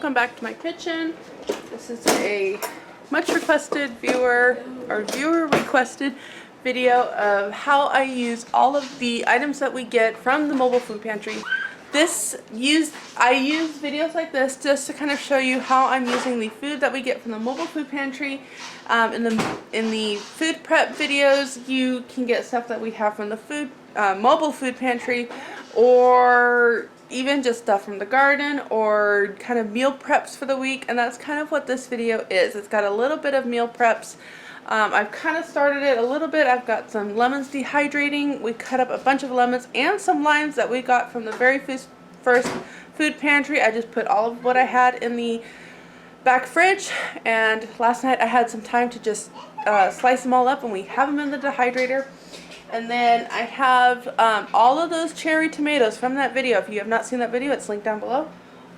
welcome back to my kitchen. This is a much requested viewer requested video of how I use all of the items that we get from the mobile food pantry. I use videos like this just to kind of show you how I'm using the food that we get from the mobile food pantry. In the food prep videos, you can get stuff that we have from the mobile food pantry, or even just stuff from the garden, or kind of meal preps for the week. And that's kind of what this video is. It's got a little bit of meal preps. I've kind of started it a little bit. I've got some lemons dehydrating. We cut up a bunch of lemons and some limes that we got from the very first food pantry. I just put all of what I had in the back fridge, and last night I had some time to just slice them all up, and we have them in the dehydrator. And then I have all of those cherry tomatoes from that video. If you have not seen that video, it's linked down below.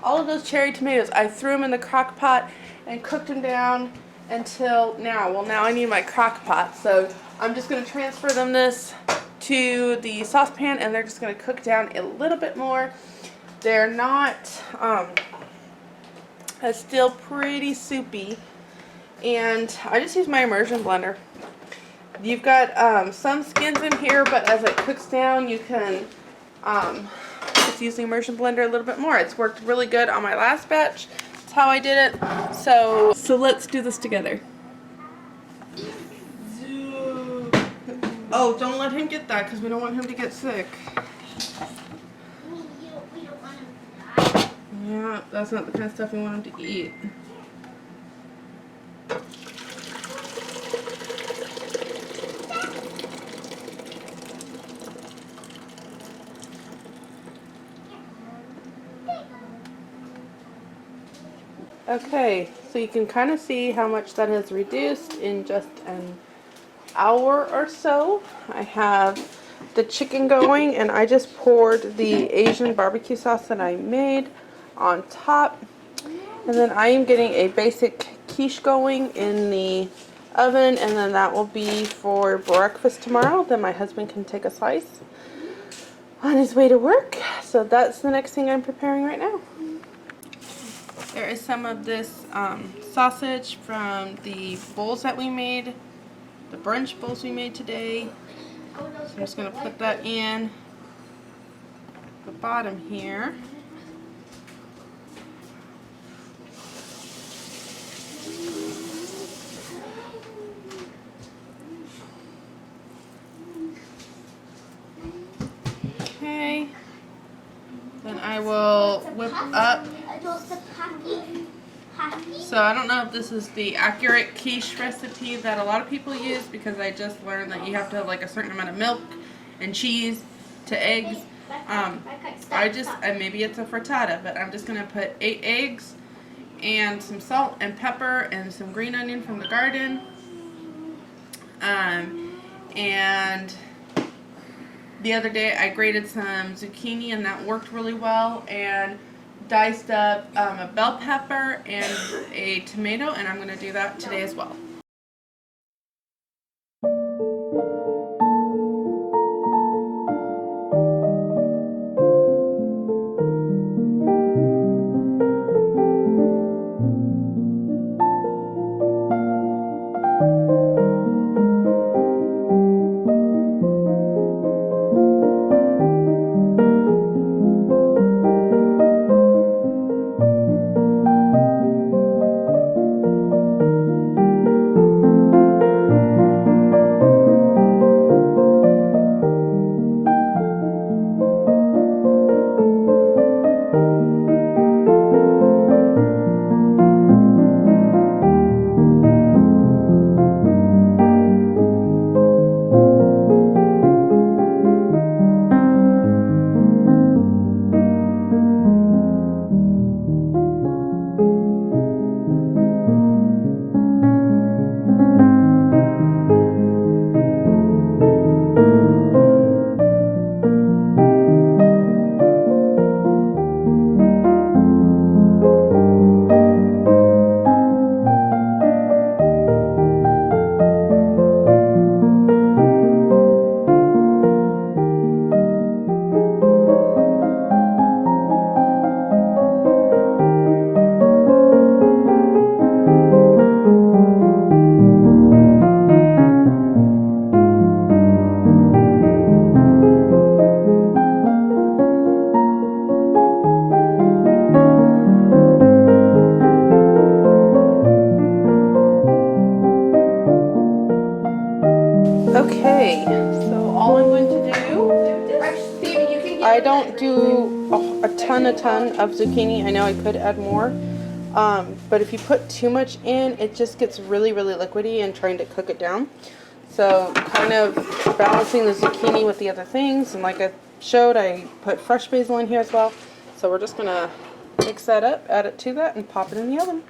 All of those cherry tomatoes, I threw them in the crock pot and cooked them down until now. Well, now I need my crock pot, so I'm just going to transfer this to the saucepan, and they're just going to cook down a little bit more. They're not, it's still pretty soupy, and I just use my immersion blender. You've got some skins in here, but as it cooks down, you can just use the immersion blender a little bit more. It's worked really good on my last batch. That's how I did it. So let's do this together. Oh, don't let him get that, because we don't want him to get sick. We don't want him to die. Yeah, that's not the kind of stuff we want him to eat. Okay, so you can kind of see how much that has reduced in just an hour or so. I have the chicken going, and I just poured the Asian barbecue sauce that I made on top. And then I am getting a basic quiche going in the oven, and then that will be for breakfast tomorrow. Then my husband can take a slice on his way to work. So that's the next thing I'm preparing right now. There is some of this sausage from the bowls that we made, the brunch bowls we made today. So I'm just going to put that in the bottom here. Okay. Then I will whip up. So I don't know if this is the accurate quiche recipe that a lot of people use, because I just learned that you have to have like a certain amount of milk and cheese to eggs. Maybe it's a frittata, but I'm just going to put 8 eggs and some salt and pepper and some green onion from the garden. And the other day I grated some zucchini, and that worked really well, and diced up a bell pepper and a tomato, and I'm going to do that today as well. all I'm going to do. Steven, you can get I don't do a ton of zucchini. I know I could add more. But if you put too much in, it just gets really, really liquidy and trying to cook it down. So kind of balancing the zucchini with the other things. And like I showed, I put fresh basil in here as well. So we're just gonna mix that up, add it to that, and pop it in the oven.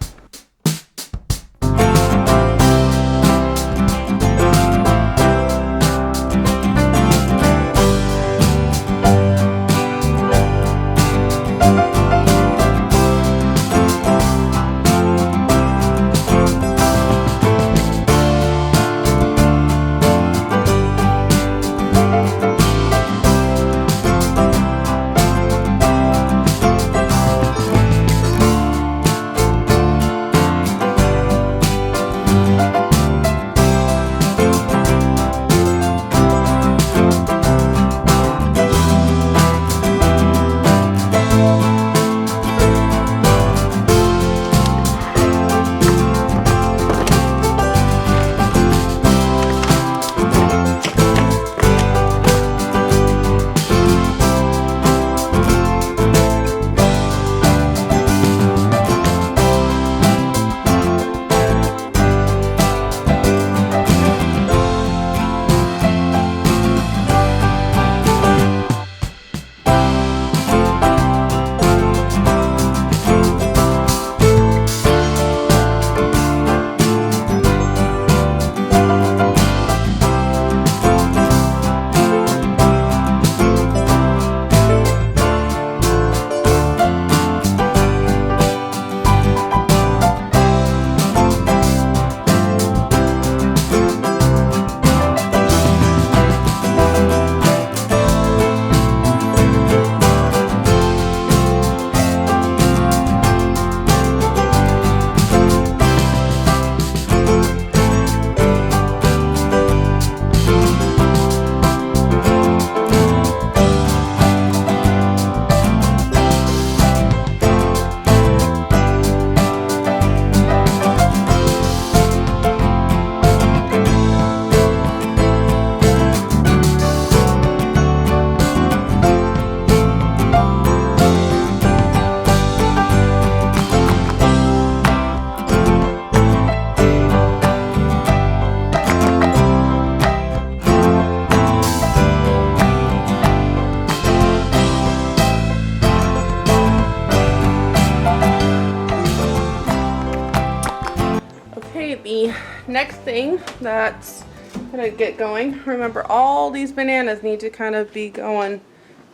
The next thing that's gonna get going, remember all these bananas need to kind of be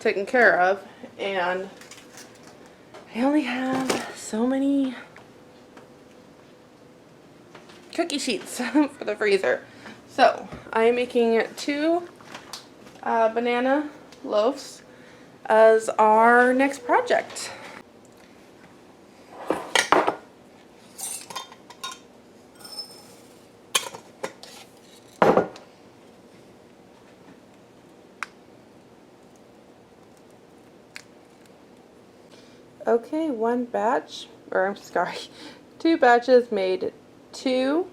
taken care of, and I only have so many cookie sheets for the freezer. So I'm making 2 banana loaves as our next project. Okay, 1 batch, or I'm sorry, 2 batches made 2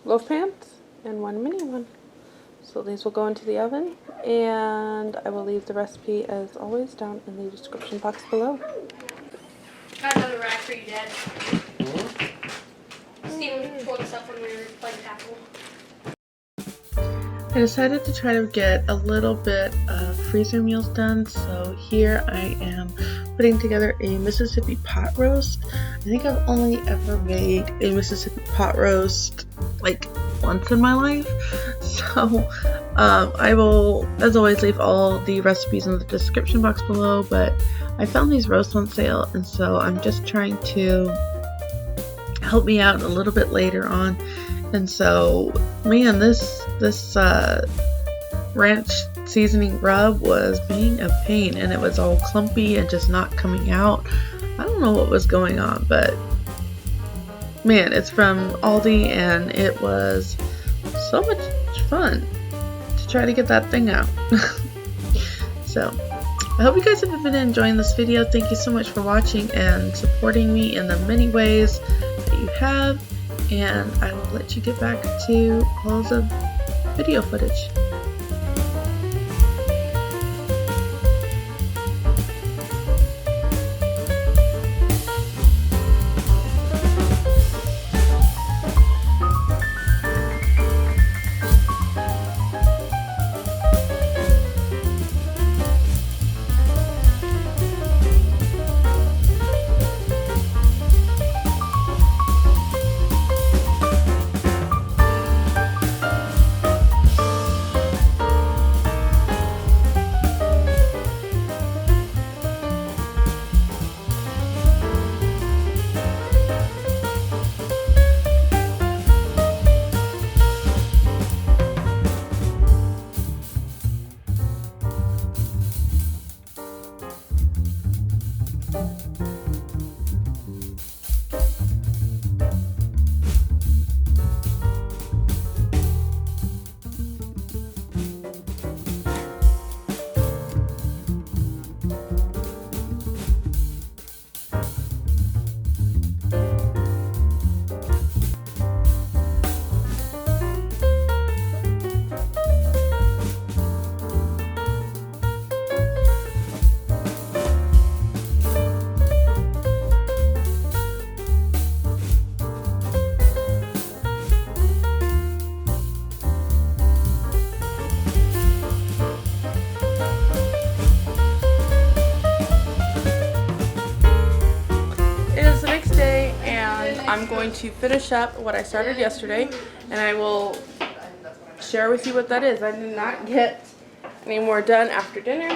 loaf pans and 1 mini one. So these will go into the oven, and I will leave the recipe as always down in the description box below. Got another rack for you, Dad. Steven pulled us up when we were playing tackle. I decided to try to get a little bit of freezer meals done, so here I am putting together a Mississippi pot roast. I think I've only ever made a Mississippi pot roast like once in my life, so I will, as always, leave all the recipes in the description box below, but I found these roasts on sale, and so I'm just trying to help me out a little bit later on. And so, man, this ranch seasoning rub was being a pain, and it was all clumpy and just not coming out. I don't know what was going on, but man, it's from Aldi, and it was so much fun to try to get that thing out. So, I hope you guys have been enjoying this video. Thank you so much for watching and supporting me in the many ways that you have. And I will let you get back to all the video footage. I'm going to finish up what I started yesterday, and I will share with you what that is. I did not get any more done after dinner.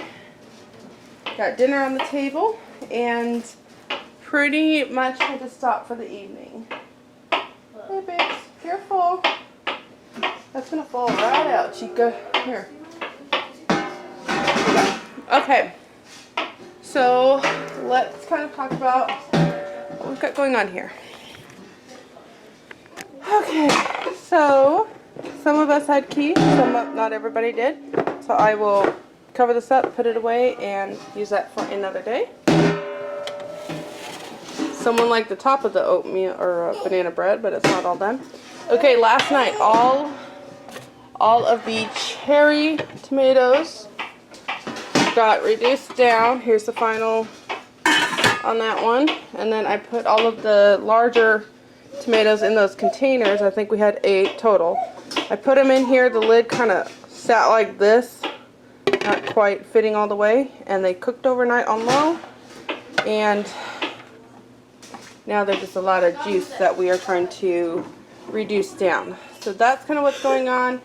Got dinner on the table, and pretty much had to stop for the evening. Hey, babes, careful. That's gonna fall right out, Chica. Here. Okay. So let's kind of talk about what we've got going on here. Okay, so some of us had quiche, not everybody did. So I will cover this up, put it away, and use that for another day. Someone liked the top of the oatmeal or banana bread, but it's not all done. Okay, last night all of the cherry tomatoes got reduced down. Here's the final on that one. And then I put all of the larger tomatoes in those containers. I think we had 8 total. I put them in here. The lid kind of sat like this, not quite fitting all the way. And they cooked overnight on low. And now there's just a lot of juice that we are trying to reduce down. So that's kind of what's going on.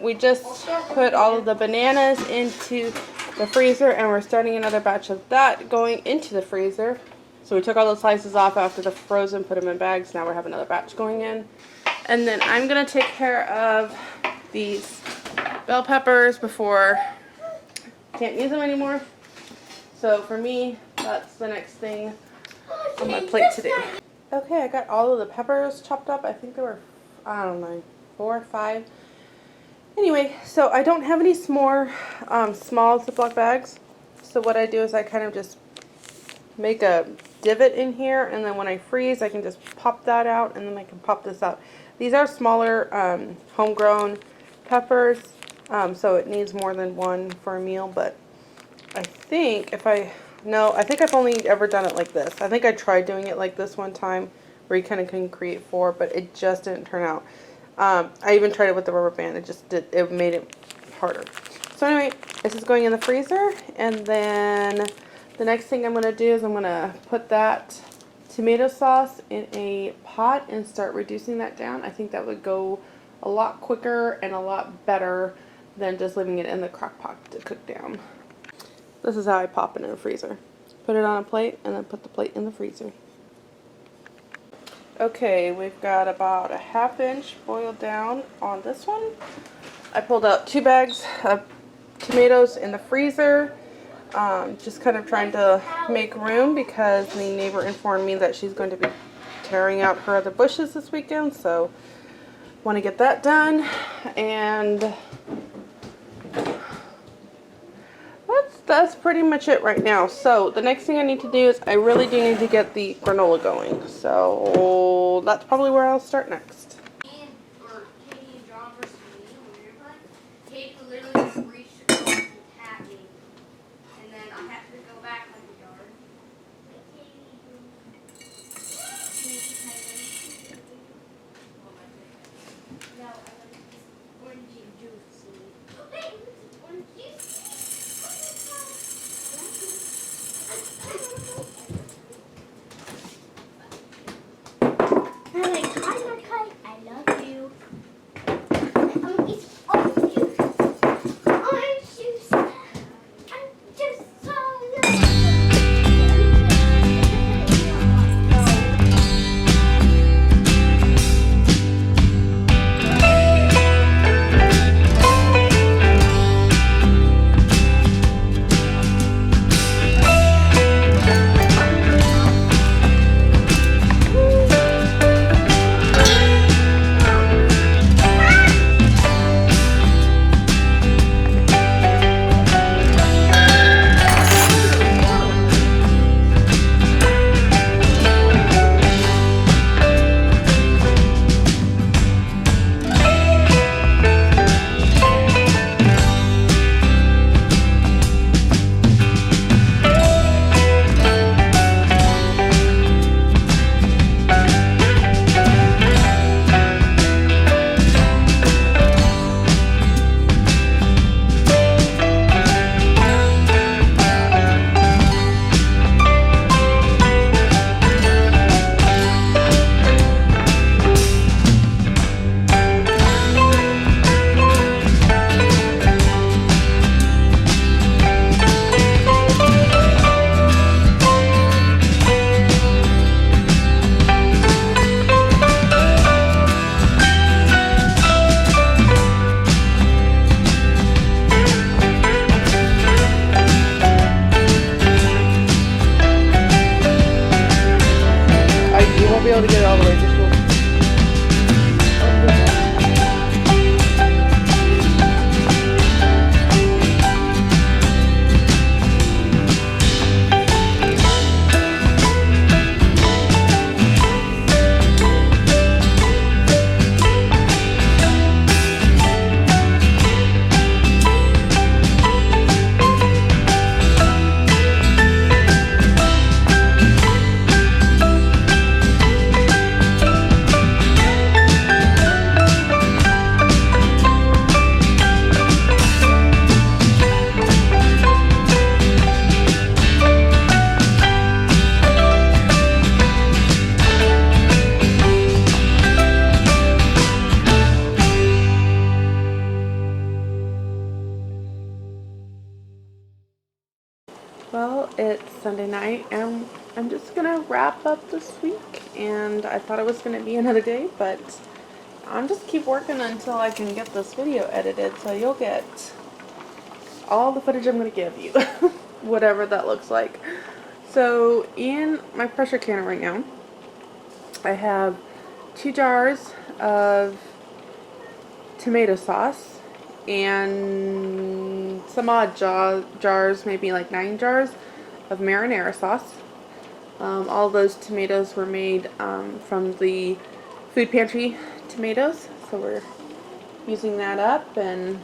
We just put all of the bananas into the freezer, and we're starting another batch of that going into the freezer. So we took all the slices off after the frozen, put them in bags. Now we have another batch going in. And then I'm gonna take care of these bell peppers before I can't use them anymore. So for me, that's the next thing on my plate to do. Okay, I got all of the peppers chopped up. I think there were, I don't know, 4 or 5. Anyway, so I don't have any more small Ziploc bags. So what I do is I kind of just make a divot in here, and then when I freeze, I can just pop that out, and then I can pop this out. These are smaller homegrown peppers, so it needs more than one for a meal, but I think I think I've only ever done it like this. I think I tried doing it like this one time where you kind of can create 4, but it just didn't turn out. I even tried it with the rubber band. It made it harder. So anyway, this is going in the freezer, and then the next thing I'm going to do is I'm going to put that tomato sauce in a pot and start reducing that down. I think that would go a lot quicker and a lot better than just leaving it in the crock pot to cook down. This is how I pop it in the freezer. Put it on a plate and then put the plate in the freezer. Okay, we've got about a 1/2 inch boiled down on this one. I pulled out 2 bags of tomatoes in the freezer. Just kind of trying to make room because the neighbor informed me that she's going to be tearing out her other bushes this weekend, so want to get that done. And that's pretty much it right now. So the next thing I need to do is I really do need to get the granola going. So that's probably where I'll start next. Katie and John versus me when we were playing, Katie literally just reached across and tapped me, and then I have to go back like a yard. No, I like orangey juice. Orange juice. I like color kite. I Well, it's Sunday night and I'm just gonna wrap up this week, and I thought it was gonna be another day, but I'm just keep working until I can get this video edited, so you'll get all the footage I'm gonna give you, whatever that looks like. So in my pressure canner right now, I have 2 jars of tomato sauce and some odd jars, maybe like 9 jars of marinara sauce. All those tomatoes were made from the food pantry tomatoes, so we're using that up. And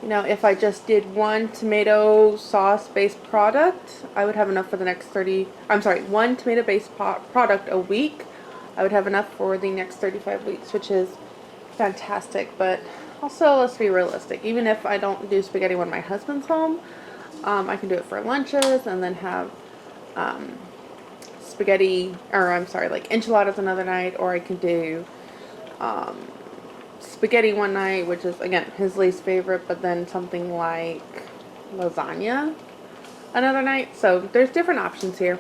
you know, if I just did one tomato sauce based product, I would have enough for the next 30, I'm sorry, one tomato based product a week, I would have enough for the next 35 weeks, which is fantastic. But also, let's be realistic, even if I don't do spaghetti when my husband's home, I can do it for lunches and then have spaghetti, or I'm sorry, like enchiladas another night, or I can do spaghetti one night, which is, again, his least favorite, but then something like lasagna another night. So there's different options here.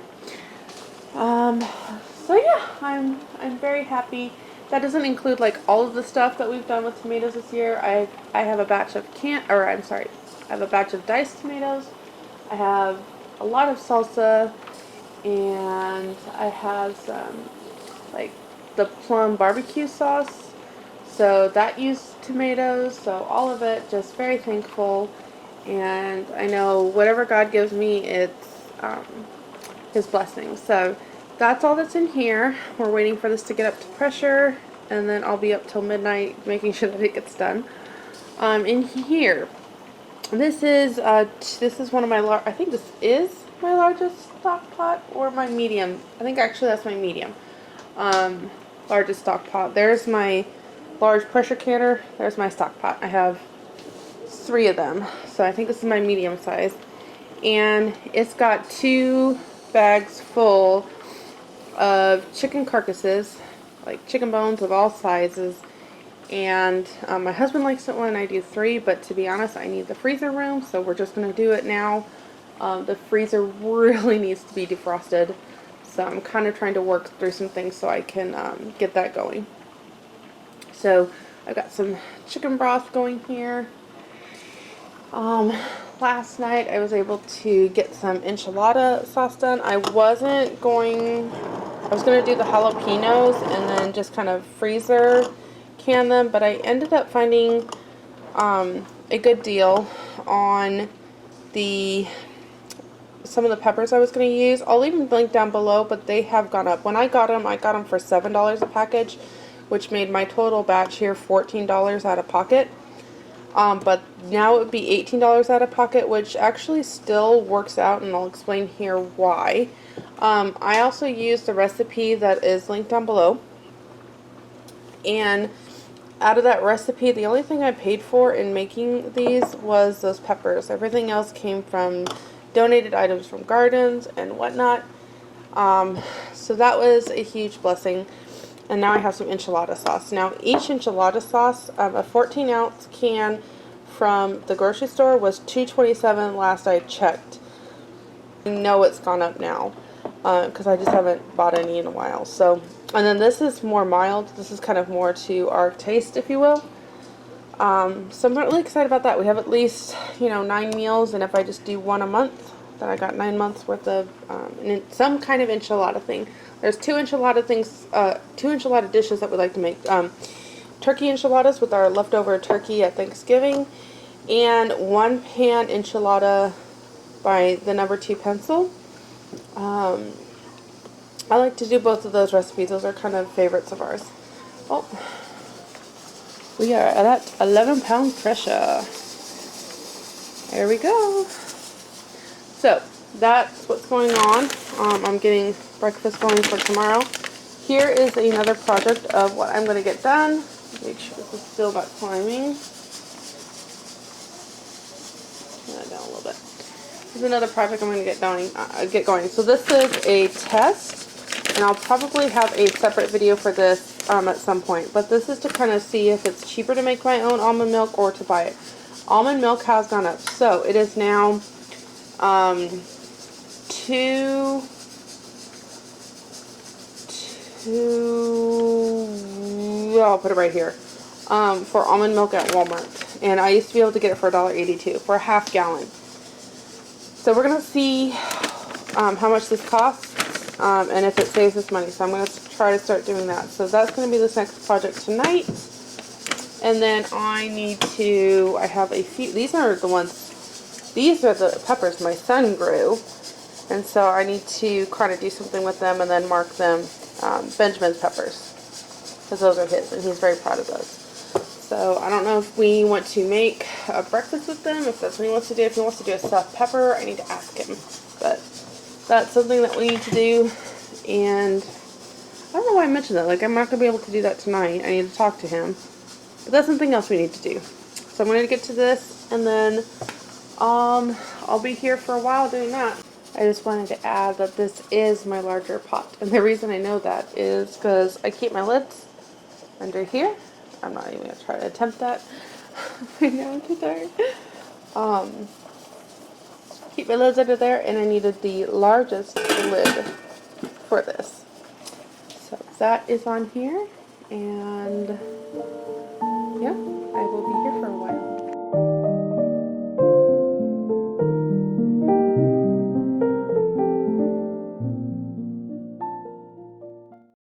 So yeah, I'm very happy. That doesn't include like all of the stuff that we've done with tomatoes this year. I have a batch of I have a batch of diced tomatoes. I have a lot of salsa, and I have some like the plum barbecue sauce. So that used tomatoes. So all of it, just very thankful. And I know whatever God gives me, it's His blessings. So that's all that's in here. We're waiting for this to get up to pressure, and then I'll be up till midnight making sure that it gets done. In here, this is one of my I think this is my largest stock pot, or my medium. I think actually that's my medium. Largest stock pot. There's my large pressure canner. There's my stock pot. I have 3 of them. So I think this is my medium size. And it's got 2 bags full of chicken carcasses, like chicken bones of all sizes. And my husband likes it when I do 3, but to be honest, I need the freezer room, so we're just going to do it now. The freezer really needs to be defrosted, so I'm kind of trying to work through some things so I can get that going. So I've got some chicken broth going here. Last night I was able to get some enchilada sauce done. I was going to do the jalapenos and then just kind of freezer can them, but I ended up finding a good deal on some of the peppers I was going to use. I'll leave them linked down below, but they have gone up. When I got them for $7 a package, which made my total batch here $14 out of pocket. But now it would be $18 out of pocket, which actually still works out, and I'll explain here why. I also used the recipe that is linked down below, and out of that recipe, the only thing I paid for in making these was those peppers. Everything else came from donated items from gardens and whatnot. So that was a huge blessing. And now I have some enchilada sauce. Now each enchilada sauce, a 14-ounce can from the grocery store was $2.27 last I checked. I know it's gone up now because I just haven't bought any in a while. So, and then this is more mild. This is kind of more to our taste, if you will. So I'm really excited about that. We have at least, 9 meals, and if I just do 1 a month, then I got 9 months worth of some kind of enchilada thing. There's 2 enchilada things, 2 enchilada dishes that we like to make. Turkey enchiladas with our leftover turkey at Thanksgiving, and 1 pan enchilada by the number 2 pencil. I like to do both of those recipes. Those are kind of favorites of ours. Oh, we are at that 11-pound pressure. There we go. So that's what's going on. I'm getting breakfast going for tomorrow. Here is another project of what I'm going to get done. Make sure this is still not climbing. Turn that down a little bit. This is another project I'm going to get going. So this is a test, and I'll probably have a separate video for this at some point. But this is to kind of see if it's cheaper to make my own almond milk or to buy it. Almond milk has gone up. So it is now I'll put it right here, for almond milk at Walmart. And I used to be able to get it for $1.82 for a half gallon. So we're going to see how much this costs and if it saves us money. So I'm going to try to start doing that. So that's going to be this next project tonight. And then I have a few, these are the peppers my son grew. And so I need to kind of do something with them and then mark them Benjamin's peppers. Because those are his and he's very proud of those. So I don't know if we want to make a breakfast with them, if that's what he wants to do. If he wants to do a stuffed pepper, I need to ask him. But that's something that we need to do. And I don't know why I mentioned that. Like, I'm not going to be able to do that tonight. I need to talk to him. But that's something else we need to do. So I'm going to get to this, and then I'll be here for a while doing that. I just wanted to add that this is my larger pot. And the reason I know that is because I keep my lids under here. I'm not even going to try to attempt that. I know, I'm too tired. Keep my lids under there, and I needed the largest lid for this. So that is on here, and yeah, I will be here for